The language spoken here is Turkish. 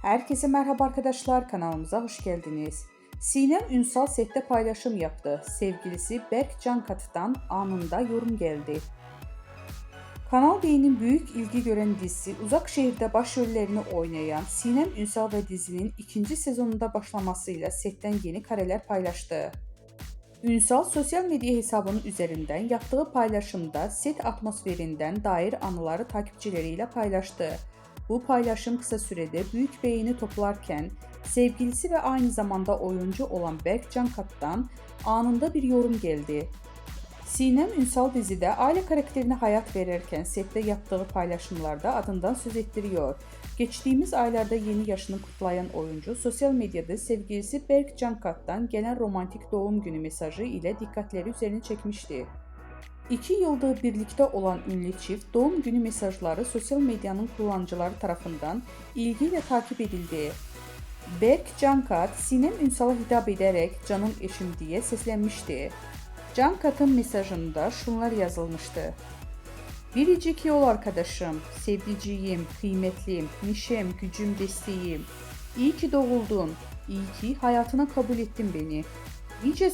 Herkese merhaba arkadaşlar, kanalımıza hoş geldiniz. Sinem Ünsal sette paylaşım yaptı. Sevgilisi Berk Cankatı'dan anında yorum geldi. Kanal D'nin büyük ilgi gören dizisi Uzak Şehir'de başrollerini oynayan Sinem Ünsal ve dizinin ikinci sezonunda başlamasıyla setten yeni kareler paylaştı. Ünsal sosyal medya hesabının üzerinden yaptığı paylaşımda set atmosferinden dair anıları takipçileriyle paylaştı. Bu paylaşım kısa sürede büyük beğeni toplarken sevgilisi ve aynı zamanda oyuncu olan Berk Cankat'tan anında bir yorum geldi. Sinem Ünsal dizide aile karakterine hayat verirken sette yaptığı paylaşımlarda adından söz ettiriyor. Geçtiğimiz aylarda yeni yaşını kutlayan oyuncu sosyal medyada sevgilisi Berk Cankat'tan gelen romantik doğum günü mesajı ile dikkatleri üzerine çekmişti. 2 yıldır birlikte olan ünlü çift doğum günü mesajları sosyal medyanın kullanıcıları tarafından ilgiyle takip edildi. Berk Cankat, Sinem Ünsal'a hitap ederek "Canım eşim" diye seslenmişti. Cankat'ın mesajında şunlar yazılmıştı: "Biricik yol arkadaşım, sevdiceğim, kıymetlim, neşem, gücüm, desteğim. İyi ki doğuldun, iyi ki hayatına kabul ettin beni. Nice